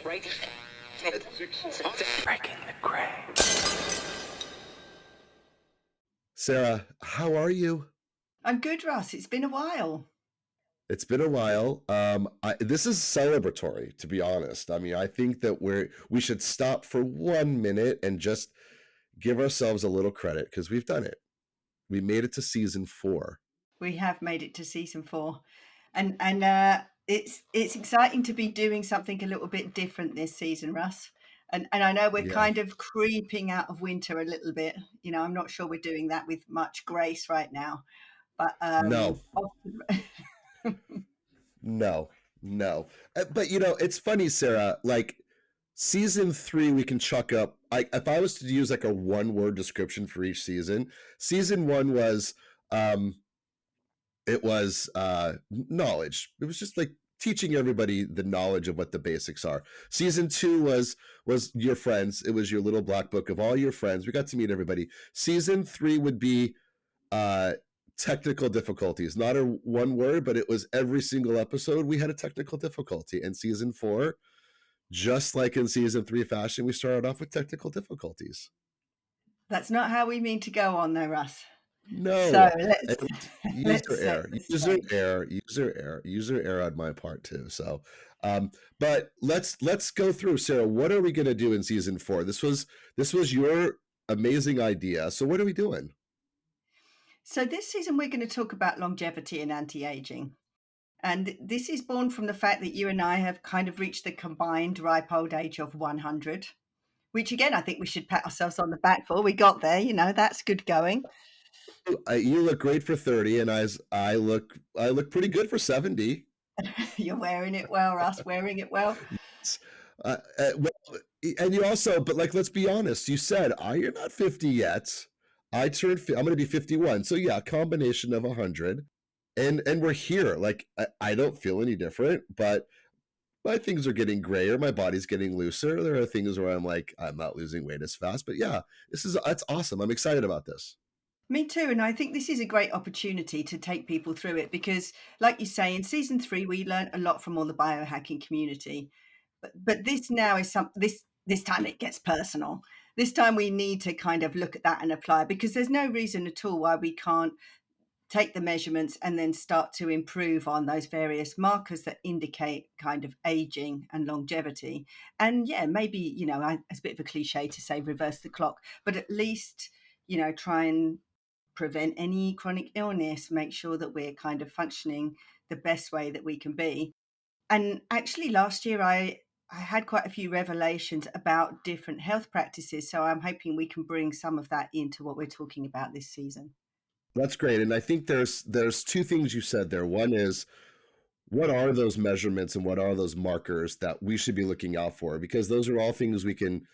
Breaking the gray. Sarah, how are you? I'm good, Russ. It's been a while. It's been a while. This is celebratory, to be honest. I mean, I think that we should stop for 1 minute and just give ourselves a little credit because we've done it. We made it to season 4. We have made it to season 4, and it's exciting to be doing something a little bit different this season, Russ. And I know we're Yeah. kind of creeping out of winter a little bit. You know, I'm not sure we're doing that with much grace right now, but No, often- no, no. But it's funny, Sarah. Like season 3, we can chuck up. If I was to use like a one-word description for each season, season 1 was it was knowledge. It was just like teaching everybody the knowledge of what the basics are. Season 2 was your friends. It was your little black book of all your friends. We got to meet everybody. Season 3 would be uh technical difficulties. Not a one word, but it was every single episode we had a technical difficulty. And season 4, just like in season 3 fashion, we started off with technical difficulties. that's not how we mean to go on, though, Russ. No, So let's user set error, the user stage. error, user error on my part too. So, but let's go through. Sarah, what are we going to do in season 4? This was your amazing idea. So, what are we doing? So this season we're going to talk about longevity and anti-aging. And this is born from the fact that you and I have kind of reached the combined ripe old age of 100, which again, I think we should pat ourselves on the back for. We got there, that's good going. You look great for 30, and I look pretty good for 70. You're wearing it well, Russ, wearing it well. Well, and you also, but like, let's be honest. You said, you're not 50 yet. I'm going to be 51. So yeah, a combination of 100, and we're here. Like, I don't feel any different, but my things are getting grayer. My body's getting looser. There are things where I'm like, I'm not losing weight as fast. But yeah, that's awesome. I'm excited about this. Me too. And I think this is a great opportunity to take people through it because, like you say, in season 3, we learned a lot from all the biohacking community. But this now is this time it gets personal. This time we need to kind of look at that and apply, because there's no reason at all why we can't take the measurements and then start to improve on those various markers that indicate kind of aging and longevity. And yeah, maybe, it's a bit of a cliche to say reverse the clock, but at least, try and prevent any chronic illness, make sure that we're kind of functioning the best way that we can be. And actually last year I had quite a few revelations about different health practices. So I'm hoping we can bring some of that into what we're talking about this season. That's great. And I think there's 2 things you said there. One is, what are those measurements and what are those markers that we should be looking out for? Because those are all things we can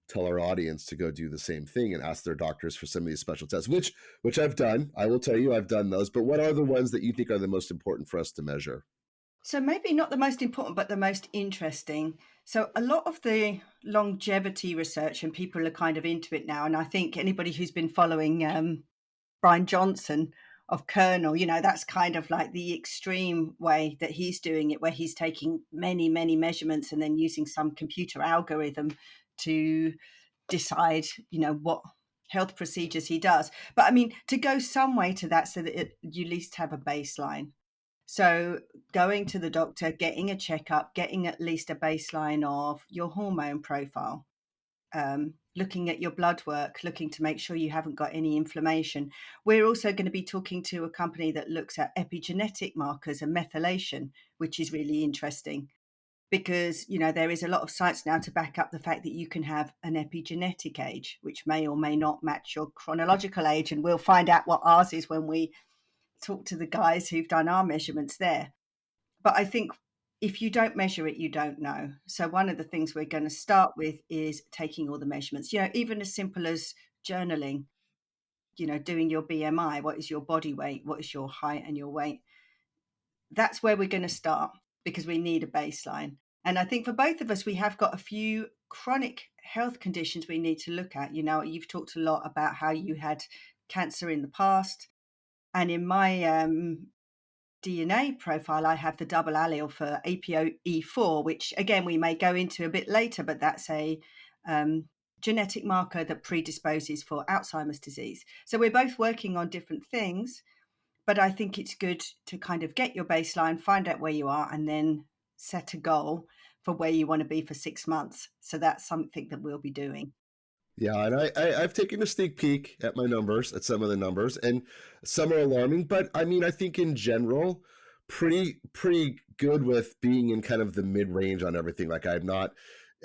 tell our audience to go do the same thing and ask their doctors for some of these special tests, which I've done. I will tell you, I've done those. But what are the ones that you think are the most important for us to measure? So maybe not the most important, but the most interesting. So a lot of the longevity research, and people are kind of into it now. And I think anybody who's been following Brian Johnson of Kernel, that's kind of like the extreme way that he's doing it, where he's taking many, many measurements and then using some computer algorithm to decide, what health procedures he does. But I mean, to go some way to that so that you at least have a baseline. So going to the doctor, getting a checkup, getting at least a baseline of your hormone profile, looking at your blood work, looking to make sure you haven't got any inflammation. We're also going to be talking to a company that looks at epigenetic markers and methylation, which is really interesting because, there is a lot of science now to back up the fact that you can have an epigenetic age, which may or may not match your chronological age. And we'll find out what ours is when we talk to the guys who've done our measurements there. But I think if you don't measure it, you don't know. So one of the things we're going to start with is taking all the measurements, even as simple as journaling, doing your BMI, what is your body weight, what is your height and your weight. That's where we're going to start because we need a baseline. And I think for both of us, we have got a few chronic health conditions we need to look at. You've talked a lot about how you had cancer in the past. And in my DNA profile, I have the double allele for APOE4, which again we may go into a bit later, but that's a genetic marker that predisposes for Alzheimer's disease. So we're both working on different things, but I think it's good to kind of get your baseline, find out where you are, and then set a goal for where you want to be for 6 months. So that's something that we'll be doing. Yeah, and I've taken a sneak peek at my numbers, at some of the numbers, and some are alarming. But I mean, I think in general, pretty good with being in kind of the mid range on everything. Like I'm not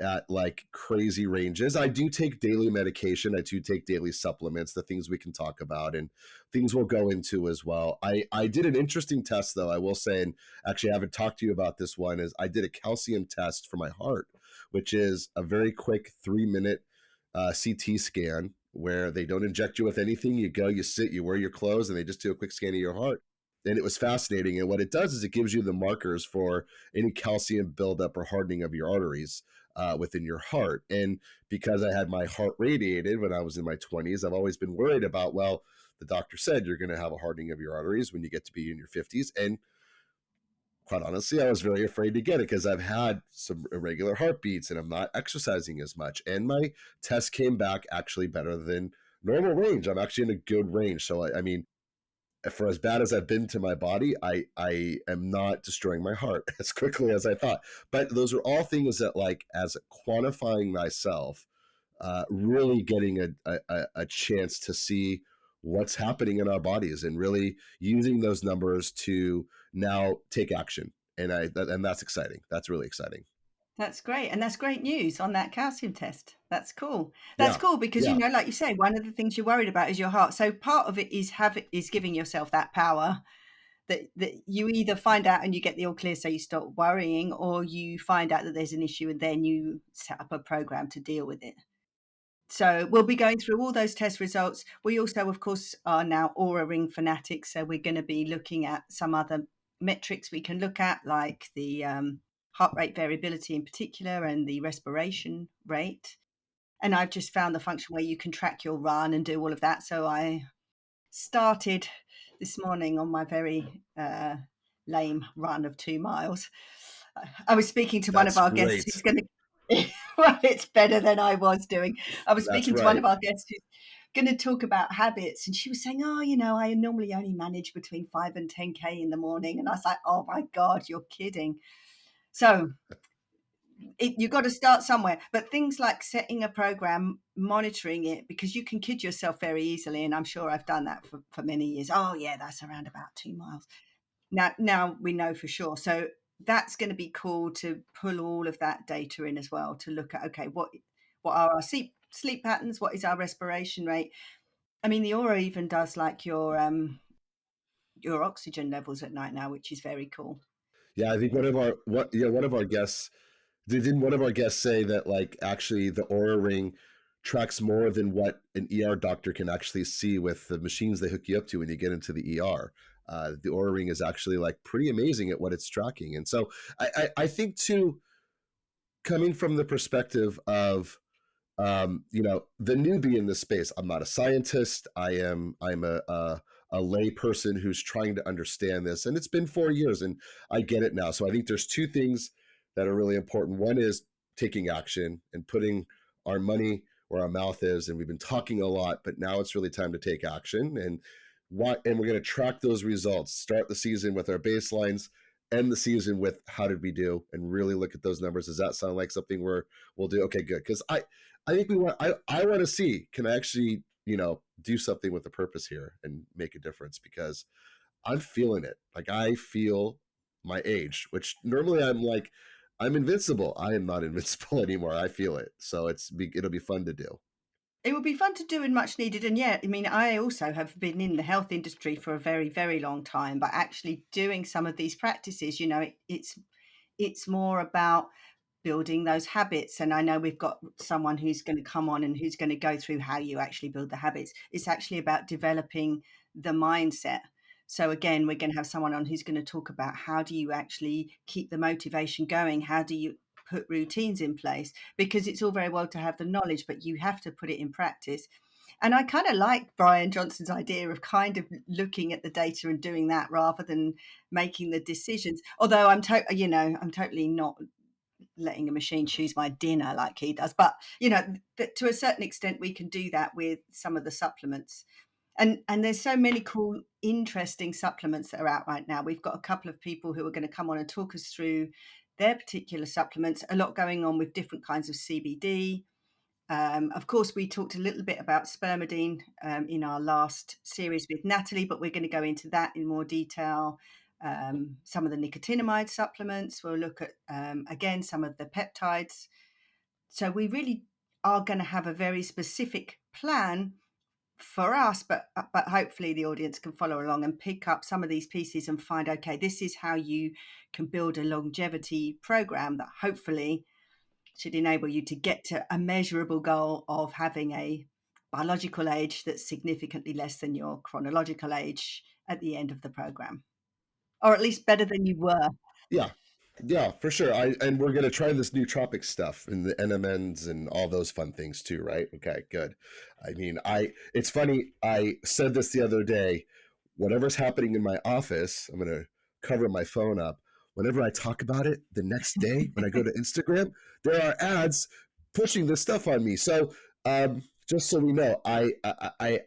at like crazy ranges. I do take daily medication. I do take daily supplements, the things we can talk about and things we'll go into as well. I did an interesting test though, I will say, and actually I haven't talked to you about this one, is I did a calcium test for my heart, which is a very quick 3-minute CT scan where they don't inject you with anything. You go, you sit, you wear your clothes, and they just do a quick scan of your heart. And it was fascinating. And what it does is it gives you the markers for any calcium buildup or hardening of your arteries within your heart. And because I had my heart radiated when I was in my 20s, I've always been worried about, well, the doctor said you're going to have a hardening of your arteries when you get to be in your 50s. And quite honestly, I was very afraid to get it because I've had some irregular heartbeats and I'm not exercising as much. And my test came back actually better than normal range. I'm actually in a good range. So, I mean, for as bad as I've been to my body, I am not destroying my heart as quickly as I thought. But those are all things that, like, as quantifying myself, really getting a chance to see what's happening in our bodies and really using those numbers to now take action. And that's exciting. That's really exciting. That's great. And that's great news on that calcium test. That's cool. That's Yeah. cool because, Yeah. like you say, one of the things you're worried about is your heart. So part of it is giving yourself that power that you either find out and you get the all clear so you stop worrying, or you find out that there's an issue and then you set up a program to deal with it. So we'll be going through all those test results. We also, of course, are now Aura Ring fanatics. So we're going to be looking at some other metrics we can look at, like the heart rate variability in particular and the respiration rate. And I've just found the function where you can track your run and do all of that. So I started this morning on my very lame run of 2 miles. I was speaking to one of That's our guests great. who's going to, well, it's better than I was doing. I was That's speaking to one right. of our guests who's going to talk about habits, and she was saying, oh, I normally only manage between 5 and 10K in the morning. And I was like, oh my God, you're kidding. So you've got to start somewhere. But things like setting a program, monitoring it, because you can kid yourself very easily. And I'm sure I've done that for many years. Oh, yeah, that's around about 2 miles. Now we know for sure. So that's going to be cool to pull all of that data in as well, to look at, okay, what are our sleep patterns? What is our respiration rate? I mean, the Aura even does like your oxygen levels at night now, which is very cool. Yeah, I think one of our guests didn't one of our guests say that, like, actually the Aura Ring tracks more than what an ER doctor can actually see with the machines they hook you up to when you get into the ER. The Aura Ring is actually like pretty amazing at what it's tracking. And so I think too, coming from the perspective of the newbie in this space. I'm not a scientist. I'm a lay person who's trying to understand this, and it's been 4 years, and I get it now. So I think there's two things that are really important. One is taking action and putting our money where our mouth is, and we've been talking a lot, but now it's really time to take action. And we're going to track those results. Start the season with our baselines. End the season with how did we do, and really look at those numbers. Does that sound like something we'll do? Okay, good. Because I think I want to see, can I actually, do something with a purpose here and make a difference, because I'm feeling it. Like I feel my age, which normally I'm like, I'm invincible. I am not invincible anymore. I feel it. So it'll be fun to do. It would be fun to do and much needed. And yeah, I mean, I also have been in the health industry for a very, very long time, but actually doing some of these practices, it's more about building those habits. And I know we've got someone who's going to come on and who's going to go through how you actually build the habits. It's actually about developing the mindset. So again, we're going to have someone on who's going to talk about how do you actually keep the motivation going? How do you put routines in place? Because it's all very well to have the knowledge, but you have to put it in practice. And I kind of like Brian Johnson's idea of kind of looking at the data and doing that rather than making the decisions. Although I'm totally not letting a machine choose my dinner like he does. But to a certain extent, we can do that with some of the supplements. And there's so many cool, interesting supplements that are out right now. We've got a couple of people who are going to come on and talk us through their particular supplements. A lot going on with different kinds of CBD. Of course, we talked a little bit about spermidine in our last series with Natalie, but we're going to go into that in more detail. Some of the nicotinamide supplements. We'll look at, again, some of the peptides. So we really are going to have a very specific plan for us, but hopefully the audience can follow along and pick up some of these pieces and find, okay, this is how you can build a longevity program that hopefully should enable you to get to a measurable goal of having a biological age that's significantly less than your chronological age at the end of the program, or at least better than you were. Yeah. Yeah, for sure. And we're gonna try this nootropic stuff and the NMNs and all those fun things too, right? Okay, good. I mean, it's funny, I said this the other day, whatever's happening in my office, I'm gonna cover my phone up. Whenever I talk about it the next day when I go to Instagram, there are ads pushing this stuff on me. So just so we know, I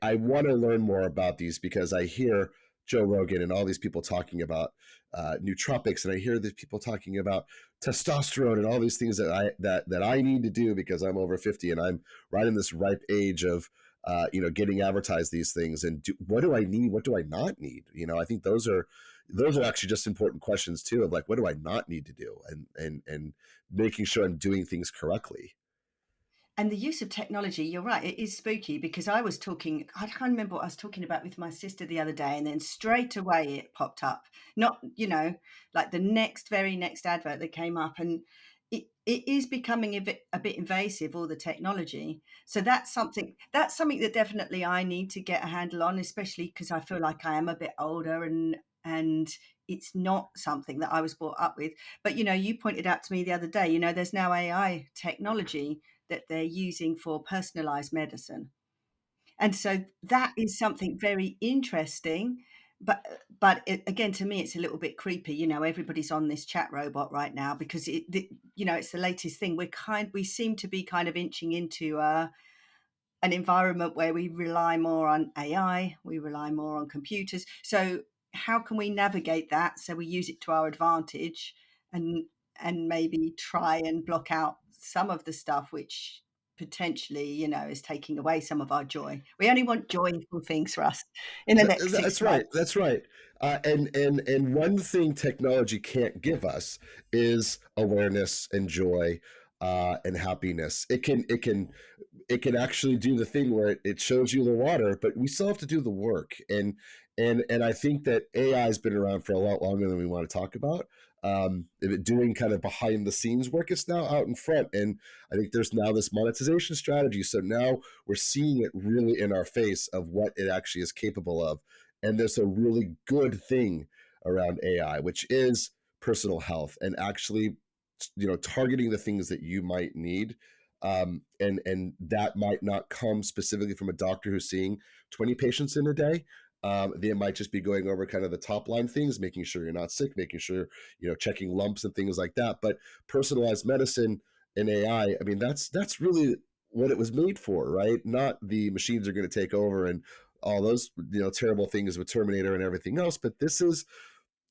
want to learn more about these because I hear Joe Rogan and all these people talking about nootropics, and I hear these people talking about testosterone and all these things that I need to do because I'm over 50 and I'm right in this ripe age of getting advertised these things. And what do I need? What do I not need? I think those are actually just important questions too, of like, what do I not need to do, and making sure I'm doing things correctly. And the use of technology, you're right, it is spooky because I can't remember what I was talking about with my sister the other day, and then straight away it popped up. Not, like the very next advert that came up, and it is becoming a bit invasive, all the technology. So that's something that definitely I need to get a handle on, especially because I feel like I am a bit older and it's not something that I was brought up with. But you pointed out to me the other day, there's now AI technology that they're using for personalized medicine. And so that is something very interesting. Again, to me, it's a little bit creepy. Everybody's on this chat robot right now because it's the latest thing. We seem to be kind of inching into an environment where we rely more on AI, we rely more on computers. So how can we navigate that so we use it to our advantage and maybe try and block out some of the stuff which potentially is taking away some of our joy. We only want joyful things for us in the next 6 That's right. months. That's right. And one thing technology can't give us is awareness and joy and happiness. It can actually do the thing where it shows you the water, but we still have to do the work. And I think that AI has been around for a lot longer than we want to talk about. Doing kind of behind the scenes work, it's now out in front, and I think there's now this monetization strategy. So now we're seeing it really in our face of what it actually is capable of, and there's a really good thing around AI, which is personal health and actually targeting the things that you might need, and that might not come specifically from a doctor who's seeing 20 patients in a day. They might just be going over kind of the top line things, making sure you're not sick, making sure checking lumps and things like that. But personalized medicine and AI, I mean, that's really what it was made for, right? Not the machines are going to take over and all those terrible things with Terminator and everything else, but this is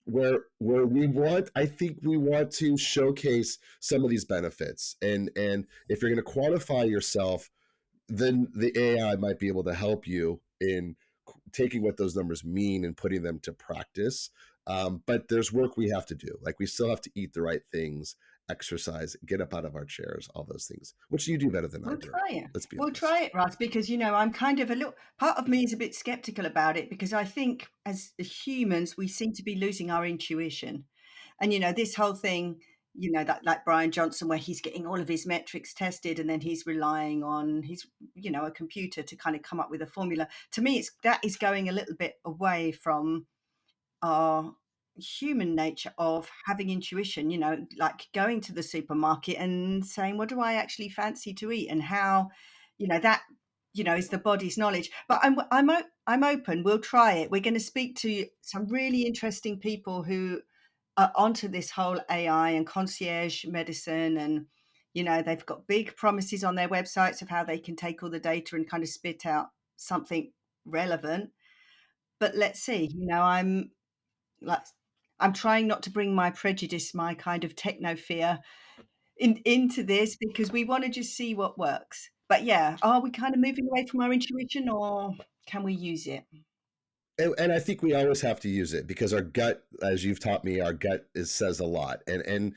where I think we want to showcase some of these benefits, and if you're going to quantify yourself, then the AI might be able to help you in taking what those numbers mean and putting them to practice. But there's work we have to do. Like, we still have to eat the right things, exercise, get up out of our chairs, all those things, which you do better than I We'll do. try it. Let's be We'll honest. try it, Russ, because I'm kind of part of me is a bit skeptical about it because I think as humans we seem to be losing our intuition, and this whole thing, that like Brian Johnson, where he's getting all of his metrics tested and then he's relying on a computer to kind of come up with a formula. To me, that is going a little bit away from our human nature of having intuition, like going to the supermarket and saying, what do I actually fancy to eat, and how, that is the body's knowledge. But I'm open. We'll try it. We're going to speak to some really interesting people who are onto this whole AI and concierge medicine, and they've got big promises on their websites of how they can take all the data and kind of spit out something relevant. But let's see. Like I'm trying not to bring my prejudice, my kind of techno fear into this, because we want to just see what works. But yeah, are we kind of moving away from our intuition, or can we use it? And I think we always have to use it because our gut, as you've taught me, our gut says a lot, and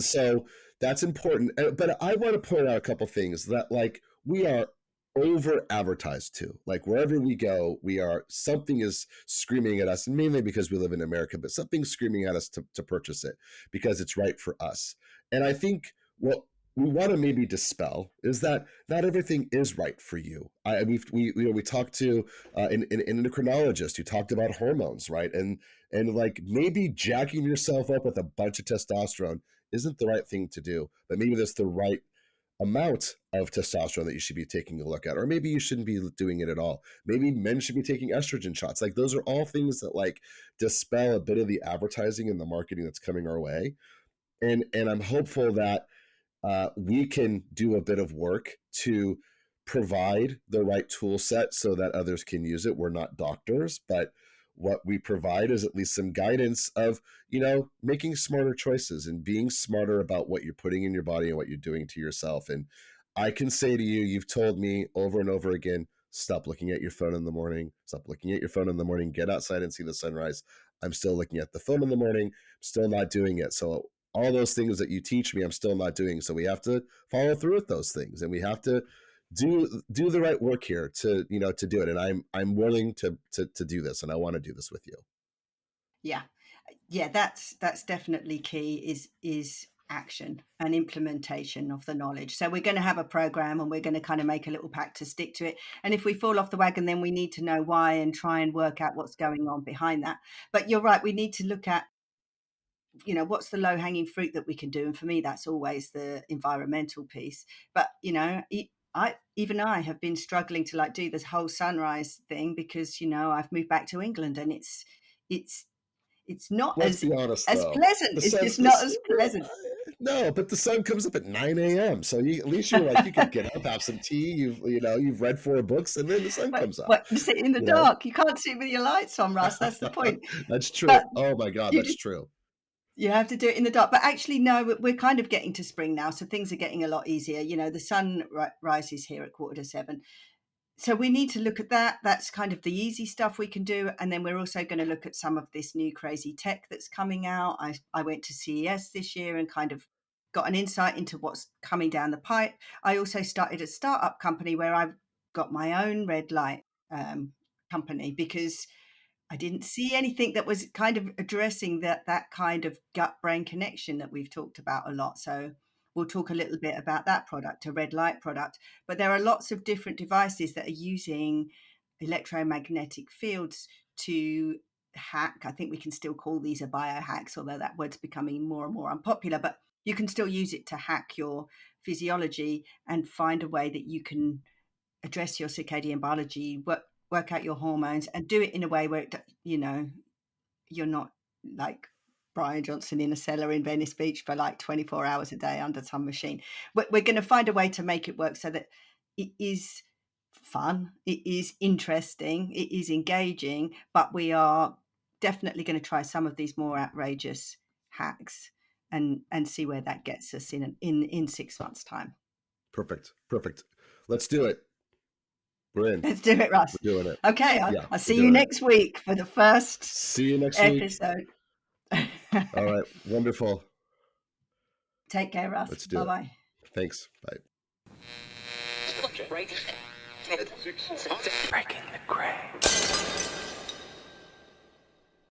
so that's important. But I want to point out a couple things that, like, we are over advertised to. Like, wherever we go, something is screaming at us, and mainly because we live in America, but something's screaming at us to purchase it because it's right for us. And I think what we want to maybe dispel is that not everything is right for you. We talked to an endocrinologist who talked about hormones, right? And like, maybe jacking yourself up with a bunch of testosterone isn't the right thing to do, but maybe there's the right amount of testosterone that you should be taking a look at, or maybe you shouldn't be doing it at all. Maybe men should be taking estrogen shots. Like, those are all things that, like, dispel a bit of the advertising and the marketing that's coming our way. And I'm hopeful that we can do a bit of work to provide the right tool set so that others can use it. We're not doctors, but what we provide is at least some guidance of, making smarter choices and being smarter about what you're putting in your body and what you're doing to yourself. And I can say to you, you've told me over and over again, stop looking at your phone in the morning. Stop looking at your phone in the morning. Get outside and see the sunrise. I'm still looking at the phone in the morning. I'm still not doing it. So all those things that you teach me, I'm still not doing. So we have to follow through with those things, and we have to do the right work here to do it. And I'm willing to do this, and I want to do this with you. Yeah, that's definitely key, is action and implementation of the knowledge. So we're going to have a program, and we're going to kind of make a little pact to stick to it. And if we fall off the wagon, then we need to know why and try and work out what's going on behind that. But you're right, we need to look at what's the low hanging fruit that we can do. And for me, that's always the environmental piece. But I have been struggling to, like, do this whole sunrise thing because I've moved back to England, and it's not Let's be honest, though. pleasant. It's just not as pleasant. No, but the sun comes up at 9 a.m. So at least you're like, you could get up, have some tea. You've read 4 books, and then the sun comes up. But you sit in the dark. You can't sit with your lights on, Russ. That's the point. That's true. But oh my God, that's true. You have to do it in the dark. But actually, no, we're kind of getting to spring now, so things are getting a lot easier. The sun rises here at 6:45. So we need to look at that. That's kind of the easy stuff we can do. And then we're also going to look at some of this new crazy tech that's coming out. I went to CES this year and kind of got an insight into what's coming down the pipe. I also started a startup company where I've got my own red light company, because I didn't see anything that was kind of addressing that kind of gut-brain connection that we've talked about a lot. So we'll talk a little bit about that product, a red light product. But there are lots of different devices that are using electromagnetic fields to hack. I think we can still call these a biohacks, although that word's becoming more and more unpopular. But you can still use it to hack your physiology and find a way that you can address your circadian biology, work out your hormones, and do it in a way where you're not like Brian Johnson in a cellar in Venice Beach for like 24 hours a day under some machine. We're going to find a way to make it work so that it is fun, it is interesting, it is engaging, but we are definitely going to try some of these more outrageous hacks and see where that gets us in 6 months' time. Perfect. Let's do it. We're in. Let's do it, Russ. We're doing it. Okay, I'll see you next week for the first See you next episode. All right, wonderful. Take care, Russ. Let's do Bye-bye. it. Thanks. Bye. Breaking the gray.